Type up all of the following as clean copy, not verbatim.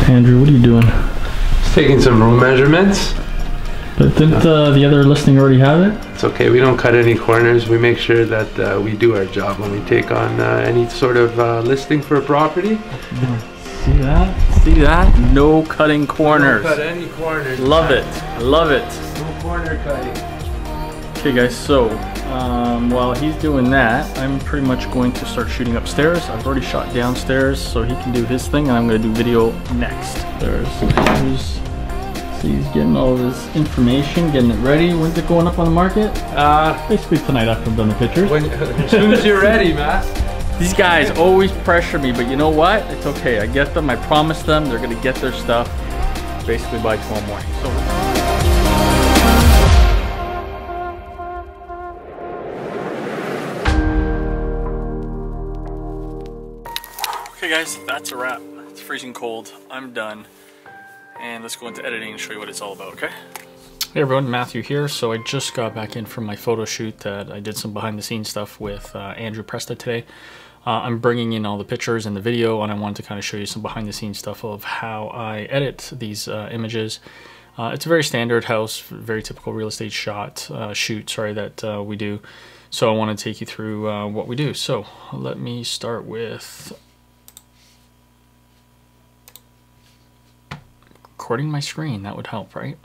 Andrew, what are you doing? Just taking some room measurements. But didn't the other listing already have it? It's okay, we don't cut any corners. We make sure that we do our job when we take on any sort of listing for a property. See that? See that? No cutting corners. Don't cut any corners. Love it. Love it. No corner cutting. Okay guys, so while he's doing that, I'm pretty much going to start shooting upstairs. I've already shot downstairs so he can do his thing, and I'm going to do video next. So he's getting all of his information, getting it ready. When's it going up on the market? Basically tonight after I've done the pictures. As soon as you're ready, man. These guys always pressure me, but you know what? It's okay. I get them. I promise them they're going to get their stuff basically by tomorrow morning. So. Okay guys, that's a wrap. It's freezing cold. I'm done. And let's go into editing and show you what it's all about, okay? Hey everyone, Matthew here. So I just got back in from my photo shoot that I did some behind the scenes stuff with Andrew Presta today. I'm bringing in all the pictures and the video, and I wanted to kind of show you some behind the scenes stuff of how I edit these images. It's a very standard house, very typical real estate shoot that we do. So I want to take you through what we do. So let me start with recording my screen. That would help, right?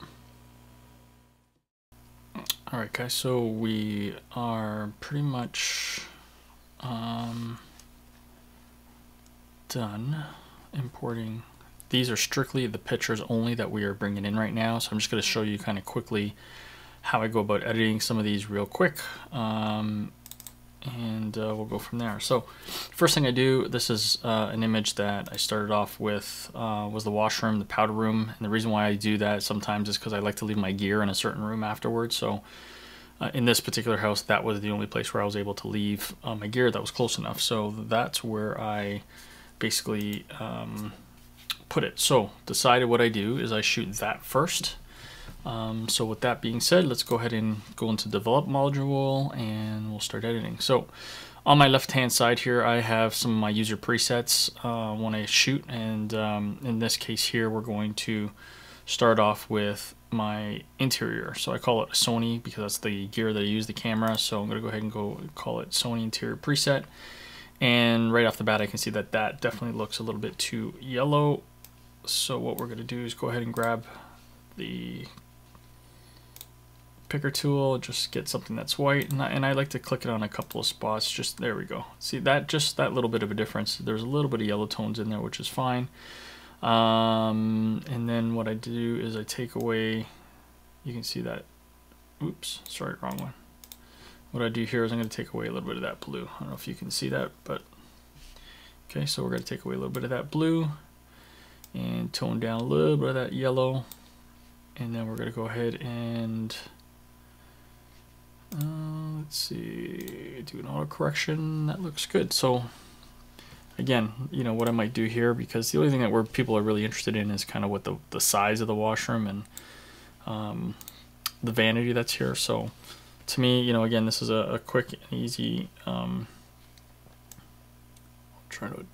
All right, guys, so we are pretty much done importing. These are strictly the pictures only that we are bringing in right now, so I'm just going to show you kind of quickly how I go about editing some of these real quick, and we'll go from there. So first thing I do, this is an image that I started off with, was the washroom, the powder room, and the reason why I do that sometimes is because I like to leave my gear in a certain room afterwards. So in this particular house, that was the only place where I was able to leave my gear that was close enough. So that's where I basically put it. So decided what I do is I shoot that first. So with that being said, let's go ahead and go into develop module and we'll start editing. So on my left hand side here, I have some of my user presets when I shoot, and in this case here, we're going to start off with my interior. So I call it Sony because that's the gear that I use, the camera. So I'm going to go ahead and call it Sony interior preset. And right off the bat, I can see that that definitely looks a little bit too yellow. So what we're going to do is go ahead and grab the picker tool, just get something that's white, and I like to click it on a couple of spots. Just there we go. See that, just that little bit of a difference. There's a little bit of yellow tones in there, which is fine. And then what I do is I take away, you can see that, oops, sorry, wrong one. What I do here is I'm going to take away a little bit of that blue. I don't know if you can see that, but okay, so we're going to take away a little bit of that blue and tone down a little bit of that yellow, and then we're going to go ahead and let's see, do an auto correction. That looks good. So again, you know what I might do here, because the only thing that people are really interested in is kind of what the size of the washroom and the vanity that's here. So to me, you know, again, this is a quick and easy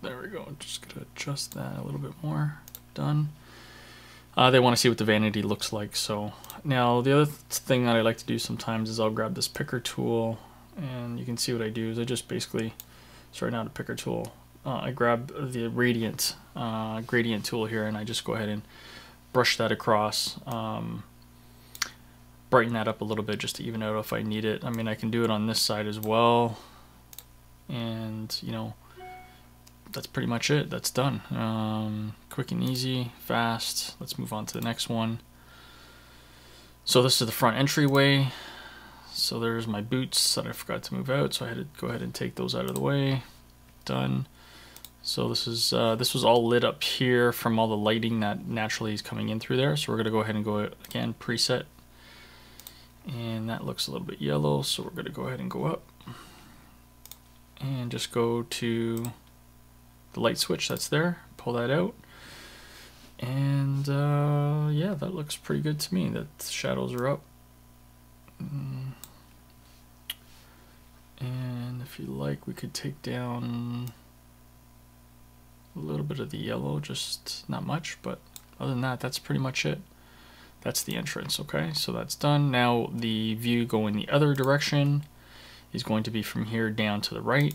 there we go, just gonna adjust that a little bit more. Done. They want to see what the vanity looks like. So now the other thing that I like to do sometimes is I'll grab this picker tool, and you can see what I do is I just basically, sorry, not a picker tool, I grab the gradient tool here, and I just go ahead and brush that across, brighten that up a little bit just to even out if I need it. I mean, I can do it on this side as well, and you know, that's pretty much it. That's done. Quick and easy, fast. Let's move on to the next one. So this is the front entryway. So there's my boots that I forgot to move out, so I had to go ahead and take those out of the way. Done. So this was all lit up here from all the lighting that naturally is coming in through there. So we're gonna go ahead and go again, preset, and that looks a little bit yellow. So we're gonna go ahead and go up and just go to the light switch that's there, pull that out, and yeah, that looks pretty good to me. That the shadows are up, and if you like, we could take down A little bit of the yellow, just not much, but other than that, that's pretty much it. That's the entrance, okay? So that's done. Now the view going the other direction is going to be from here down to the right.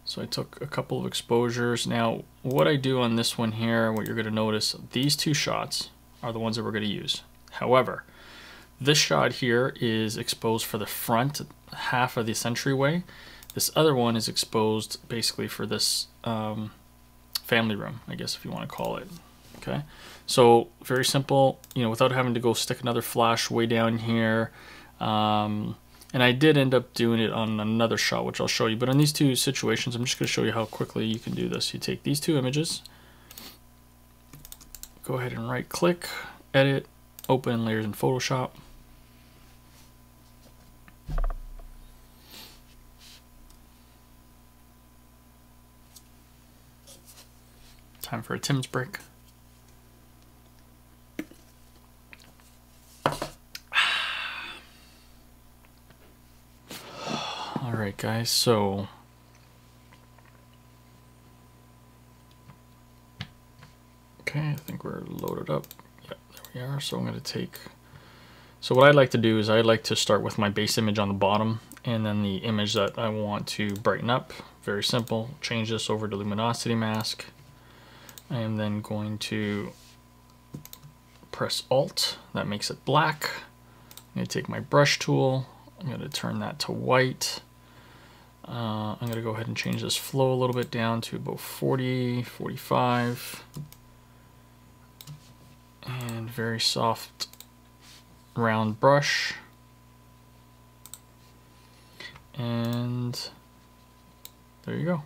So I took a couple of exposures. Now what I do on this one here, what you're going to notice, these two shots are the ones that we're going to use. However, this shot here is exposed for the front half of this entryway. This other one is exposed basically for this family room, I guess if you want to call it. Okay, so very simple, you know, without having to go stick another flash way down here. And I did end up doing it on another shot, which I'll show you. But in these two situations, I'm just going to show you how quickly you can do this. You take these two images, go ahead and right click, edit, open layers in Photoshop. Time for a Tim's break. All right, guys, so okay, I think we're loaded up. Yep, there we are. So I'm going to take, so what I like to do is I like to start with my base image on the bottom and then the image that I want to brighten up. Very simple. Change this over to luminosity mask. I am then going to press Alt. That makes it black. I'm going to take my brush tool. I'm going to turn that to white. I'm going to go ahead and change this flow a little bit down to about 40, 45. And very soft round brush. And there you go.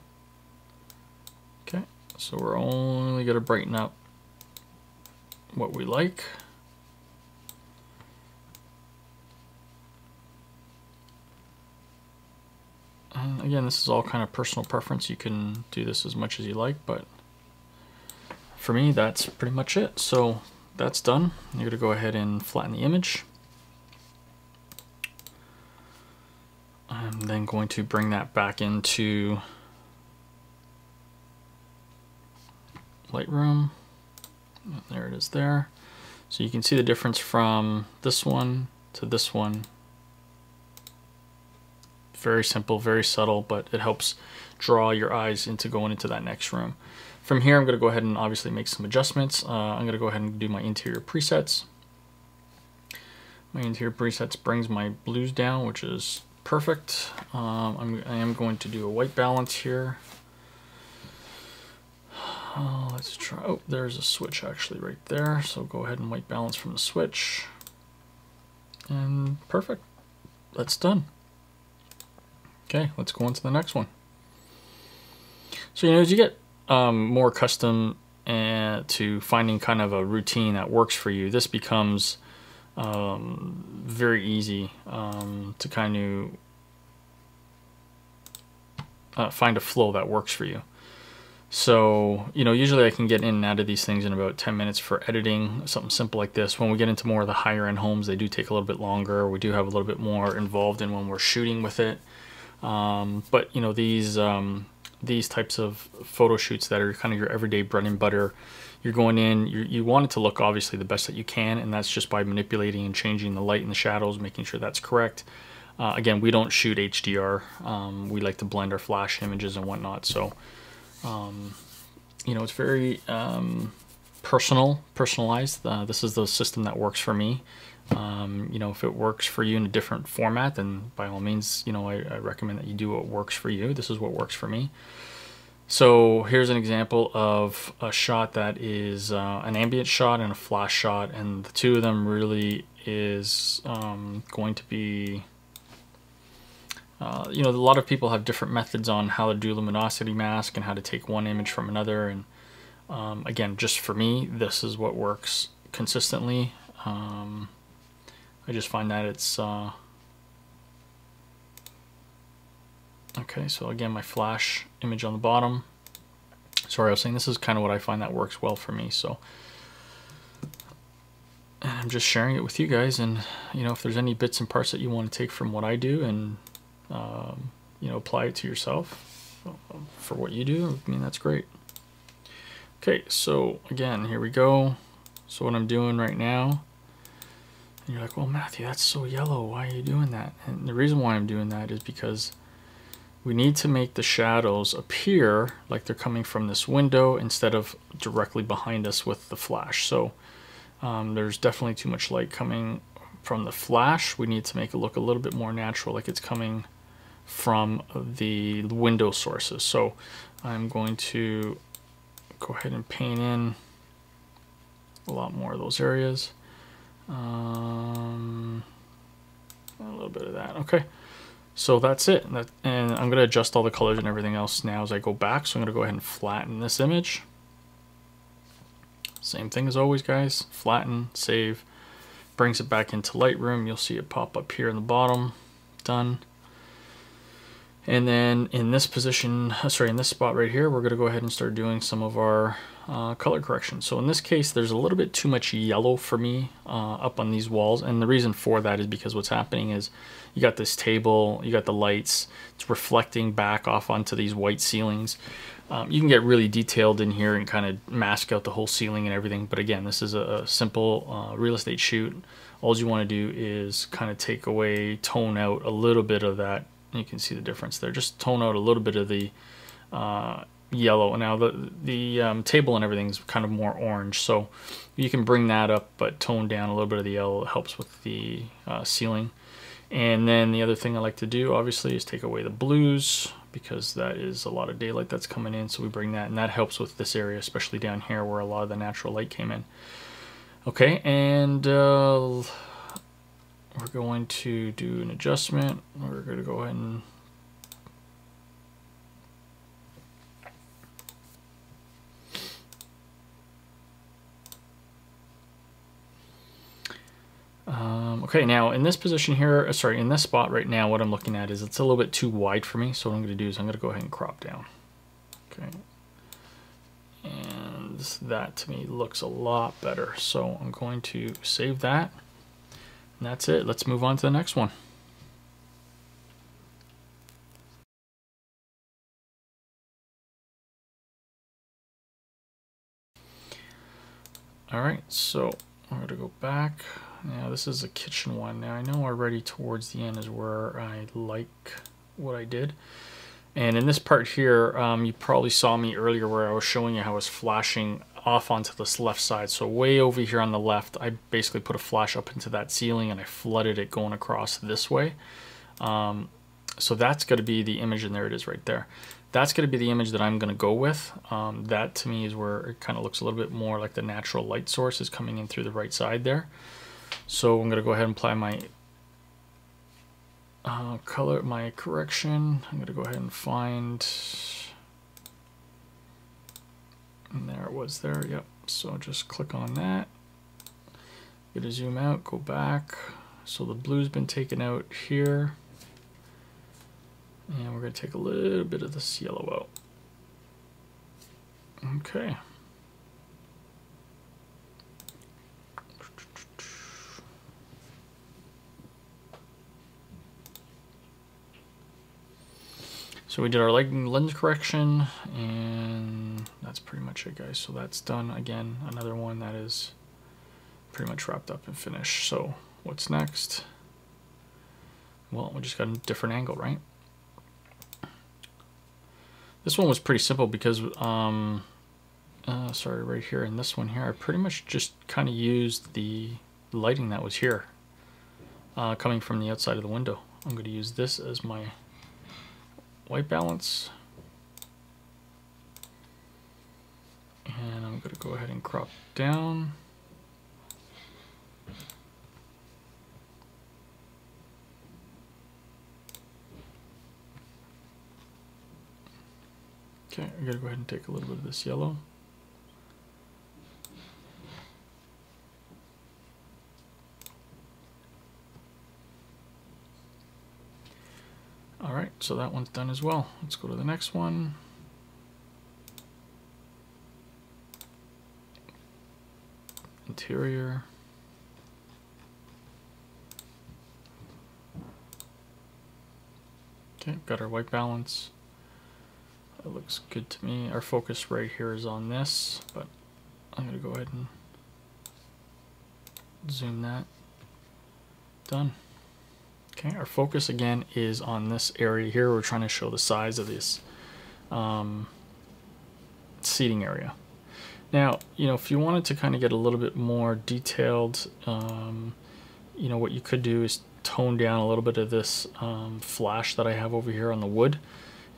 Okay, so we're only going to brighten up what we like. And again, this is all kind of personal preference. You can do this as much as you like, but for me, that's pretty much it. So that's done. You're going to go ahead and flatten the image. I'm then going to bring that back into Lightroom. There it is there. So you can see the difference from this one to this one. Very simple, very subtle, but it helps draw your eyes into going into that next room. From here, I'm going to go ahead and obviously make some adjustments. I'm going to go ahead and do my interior presets. My interior presets brings my blues down, which is perfect. I am going to do a white balance here. Let's try, oh, there's a switch actually right there. So go ahead and white balance from the switch. And perfect, that's done. Okay, let's go on to the next one. So, you know, as you get more accustomed to finding kind of a routine that works for you, this becomes very easy to kind of find a flow that works for you. So, you know, usually I can get in and out of these things in about 10 minutes for editing, something simple like this. When we get into more of the higher end homes, they do take a little bit longer. We do have a little bit more involved in when we're shooting with it. But you know, these types of photo shoots that are kind of your everyday bread and butter, you're going in, you want it to look obviously the best that you can, and that's just by manipulating and changing the light and the shadows, making sure that's correct. Again, we don't shoot HDR. We like to blend our flash images and whatnot. So, you know, it's very personalized. This is the system that works for me. You know, if it works for you in a different format, then by all means, you know, I recommend that you do what works for you. This is what works for me. So here's an example of a shot that is an ambient shot and a flash shot, and the two of them really is going to be, you know, a lot of people have different methods on how to do luminosity mask and how to take one image from another. And again, just for me, this is what works consistently. I just find that it's okay. So again, my flash image on the bottom. Sorry, I was saying this is kind of what I find that works well for me. So and I'm just sharing it with you guys, and you know, if there's any bits and parts that you want to take from what I do and you know, apply it to yourself, for what you do, I mean, that's great. Okay, so again, here we go. So what I'm doing right now, and you're like, well, Matthew, that's so yellow. Why are you doing that? And the reason why I'm doing that is because we need to make the shadows appear like they're coming from this window instead of directly behind us with the flash. So there's definitely too much light coming from the flash. We need to make it look a little bit more natural, like it's coming from the window sources. So I'm going to go ahead and paint in a lot more of those areas. A little bit of that. Okay, so that's it. And I'm going to adjust all the colors and everything else now as I go back. So I'm going to go ahead and flatten this image. Same thing as always, guys. Flatten, save, brings it back into Lightroom. You'll see it pop up here in the bottom. Done. And then in this position, sorry, in this spot right here, we're going to go ahead and start doing some of our color correction. So in this case, there's a little bit too much yellow for me up on these walls. And the reason for that is because what's happening is you got this table, you got the lights, it's reflecting back off onto these white ceilings. You can get really detailed in here and kind of mask out the whole ceiling and everything. But again, this is a simple real estate shoot. All you want to do is kind of take away, tone out a little bit of that. You can see the difference there. Just tone out a little bit of the yellow. Now the table and everything's kind of more orange, so you can bring that up, but tone down a little bit of the yellow. It helps with the ceiling. And then the other thing I like to do, obviously, is take away the blues, because that is a lot of daylight that's coming in. So we bring that, and that helps with this area, especially down here where a lot of the natural light came in. Okay, and we're going to do an adjustment. We're going to go ahead and okay, now in this position here, sorry, in this spot right now, what I'm looking at is it's a little bit too wide for me. So what I'm going to do is I'm going to go ahead and crop down. Okay, and that to me looks a lot better. So I'm going to save that. And that's it. Let's move on to the next one. All right, so I'm going to go back. Now this is a kitchen one. Now I know already towards the end is where I like what I did. And in this part here, you probably saw me earlier where I was showing you how I was flashing off onto this left side. So way over here on the left, I basically put a flash up into that ceiling and I flooded it going across this way. So that's going to be the image, and there it is right there. That's going to be the image that I'm going to go with. That to me is where it kind of looks a little bit more like the natural light source is coming in through the right side there. So I'm going to go ahead and apply my color, my correction. I'm going to go ahead and find, and there it was there. Yep. So just click on that. Get to zoom out, go back. So the blue's been taken out here. And we're going to take a little bit of this yellow out. Okay. So we did our lens correction, and that's pretty much it, guys. So that's done. Again, another one that is pretty much wrapped up and finished. So what's next? Well, we just got a different angle, right? This one was pretty simple because, sorry, right here in this one here, I pretty much just kind of used the lighting that was here, coming from the outside of the window. I'm going to use this as my white balance, and I'm going to go ahead and crop down. Okay, I'm going to go ahead and take a little bit of this yellow. All right, so that one's done as well. Let's go to the next one. Interior. Okay, got our white balance. That looks good to me. Our focus right here is on this, but I'm gonna go ahead and zoom that. Done. Okay, our focus again is on this area here. We're trying to show the size of this seating area. Now, you know, if you wanted to kind of get a little bit more detailed, you know, what you could do is tone down a little bit of this flash that I have over here on the wood,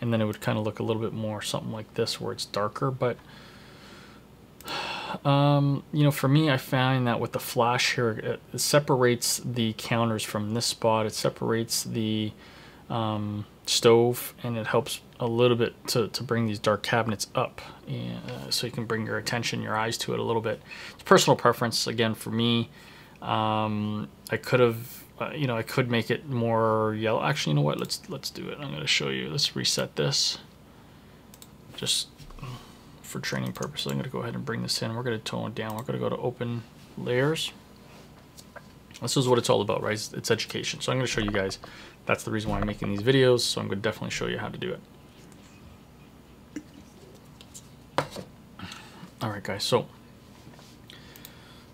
and then it would kind of look a little bit more something like this where it's darker. But you know, for me, I find that with the flash here, it separates the counters from this spot. It separates the stove, and it helps a little bit to bring these dark cabinets up, so you can bring your attention, your eyes to it a little bit. It's personal preference. Again, for me, I could have, you know, I could make it more yellow. Actually, you know what? Let's do it. I'm going to show you. Let's reset this. Just for training purposes, I'm going to go ahead and bring this in. We're going to tone it down. We're going to go to open layers. This is what it's all about, right? It's education. So I'm going to show you guys. That's the reason why I'm making these videos. So I'm going to definitely show you how to do it. All right, guys. So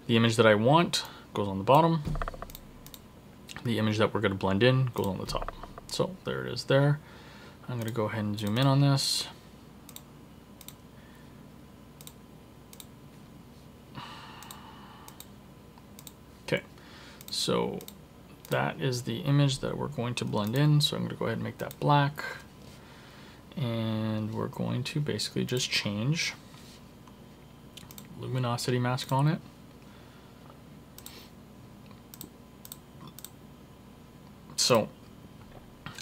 the image that I want goes on the bottom. The image that we're going to blend in goes on the top. So there it is there. I'm going to go ahead and zoom in on this. Okay, so that is the image that we're going to blend in. So I'm going to go ahead and make that black. And we're going to basically just change luminosity mask on it. So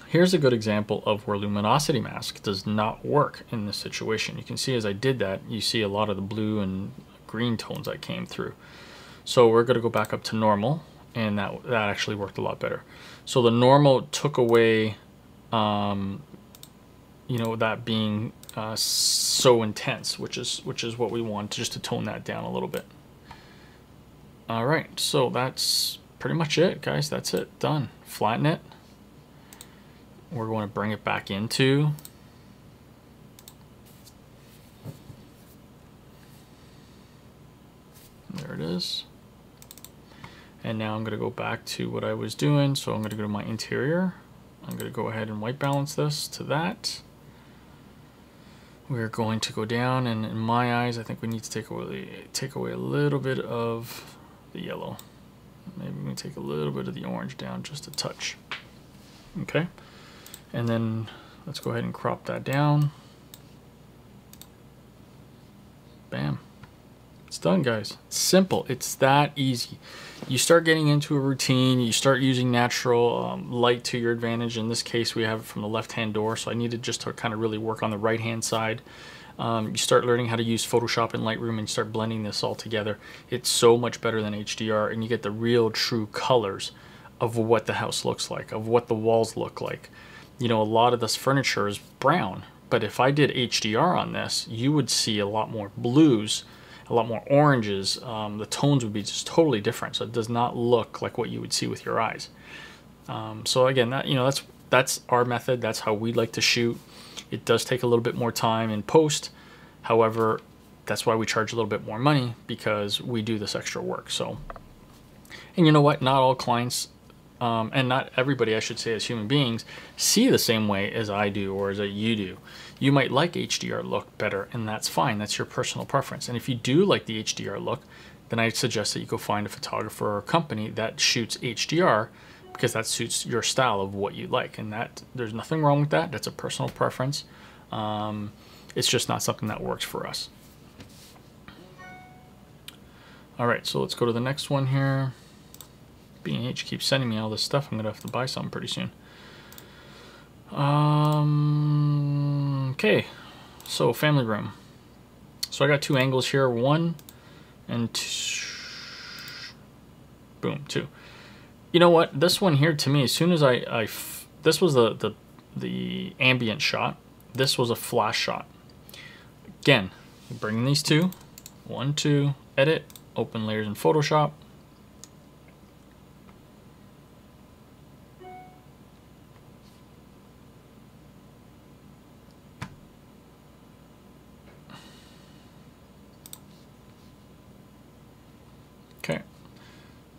here's a good example of where luminosity mask does not work in this situation. You can see as I did that, you see a lot of the blue and green tones that came through. So we're going to go back up to normal, and that actually worked a lot better. So the normal took away, you know, that being so intense, which is what we want, just to tone that down a little bit. All right, so that's pretty much it, guys. That's it. Done. Flatten it. We're going to bring it back into there it is. And now I'm going to go back to what I was doing. So I'm going to go to my interior. I'm going to go ahead and white balance this to that. We're going to go down, and in my eyes, I think we need to take away a little bit of the yellow. Maybe we can take a little bit of the orange down, just a touch. Okay, and then let's go ahead and crop that down. Bam. It's done, guys. It's simple. It's that easy. You start getting into a routine. You start using natural light to your advantage. In this case, we have it from the left-hand door, so I needed just to kind of really work on the right-hand side. You start learning how to use Photoshop and Lightroom, and you start blending this all together. It's so much better than HDR, and you get the real, true colors of what the house looks like, of what the walls look like. You know, a lot of this furniture is brown, but if I did HDR on this, you would see a lot more blues, a lot more oranges. The tones would be just totally different, so it does not look like what you would see with your eyes. So again, that, you know, that's our method. That's how we like to shoot. It does take a little bit more time in post. However, that's why we charge a little bit more money, because we do this extra work. So, and you know what? Not all clients, and not everybody, I should say, as human beings, see the same way as I do or as you do. You might like HDR look better, and that's fine. That's your personal preference. And if you do like the HDR look, then I suggest that you go find a photographer or a company that shoots HDR, because that suits your style of what you like. And that, there's nothing wrong with that. That's a personal preference. It's just not something that works for us. All right, so let's go to the next one here. B&H keeps sending me all this stuff. I'm gonna have to buy something pretty soon. Okay, so family room. So I got two angles here, 1 and 2. Boom, 2. You know what? This one here, to me, as soon as this was the ambient shot. This was a flash shot. Again, bring these two, 1, 2, edit, open layers in Photoshop.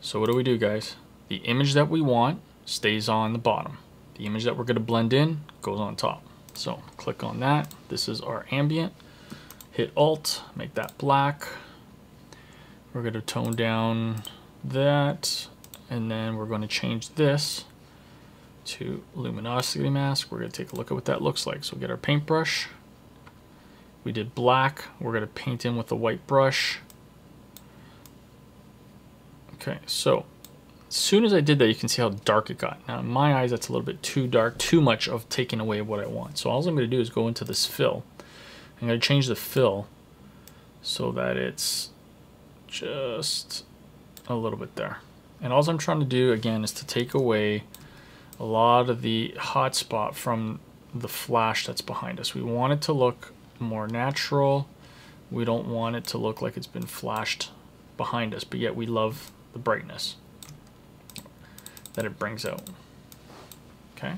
So what do, guys? The image that we want stays on the bottom. The image that we're going to blend in goes on top. So click on that. This is our ambient. Hit Alt, make that black. We're going to tone down that, and then we're going to change this to luminosity mask. We're going to take a look at what that looks like. So get our paintbrush. We did black. We're going to paint in with the white brush. Okay, so as soon as I did that, you can see how dark it got. Now in my eyes, that's a little bit too dark, too much of taking away what I want. So all I'm going to do is go into this fill. I'm going to change the fill so that it's just a little bit there. And all I'm trying to do again is to take away a lot of the hot spot from the flash that's behind us. We want it to look more natural. We don't want it to look like it's been flashed behind us, but yet we love the brightness that it brings out. Okay,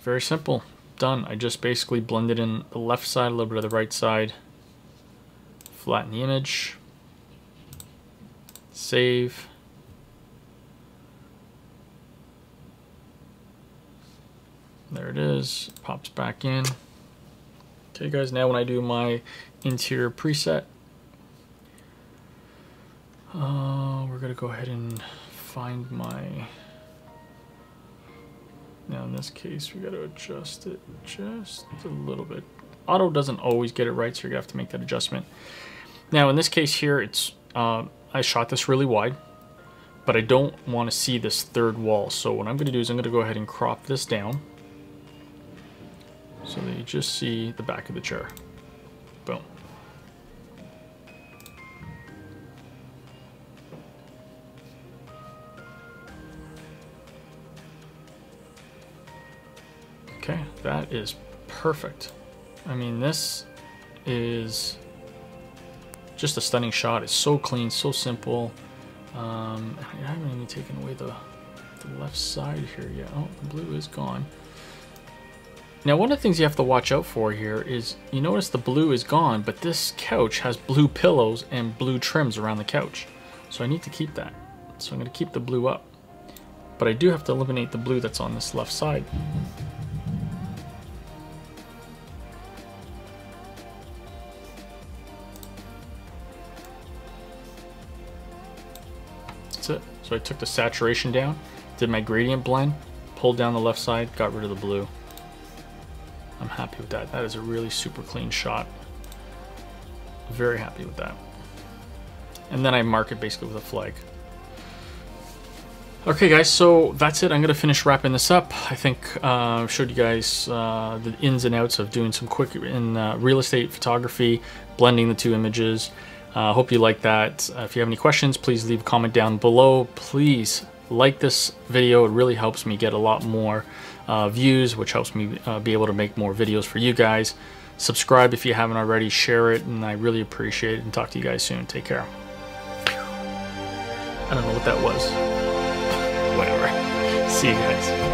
very simple. Done. I just basically blended in the left side, a little bit of the right side, flatten the image, save. There it is, pops back in. Okay guys, now when I do my interior preset, we're gonna go ahead and find my, now in this case we got to adjust it just a little bit. Auto doesn't always get it right, so you're gonna have to make that adjustment. Now in this case here, it's I shot this really wide, but I don't want to see this third wall. So what I'm gonna do is I'm gonna go ahead and crop this down so that you just see the back of the chair. Boom. Okay, that is perfect. I mean, this is just a stunning shot. It's so clean, so simple. I haven't even taken away the left side here yet. Oh, the blue is gone. Now, one of the things you have to watch out for here is, you notice the blue is gone, but this couch has blue pillows and blue trims around the couch. So I need to keep that. So I'm going to keep the blue up. But I do have to eliminate the blue that's on this left side. That's it. So I took the saturation down, did my gradient blend, pulled down the left side, got rid of the blue. I'm happy with that. That is a really super clean shot. Very happy with that. And then I mark it basically with a flag. Okay guys, so that's it. I'm gonna finish wrapping this up. I think I showed you guys the ins and outs of doing some quick in real estate photography, blending the two images. Hope you like that. If you have any questions, please leave a comment down below. Please like this video. It really helps me get a lot more views, which helps me be able to make more videos for you guys. Subscribe if you haven't already, share it, and I really appreciate it, and talk to you guys soon. Take care. I don't know what that was. Whatever. See you guys.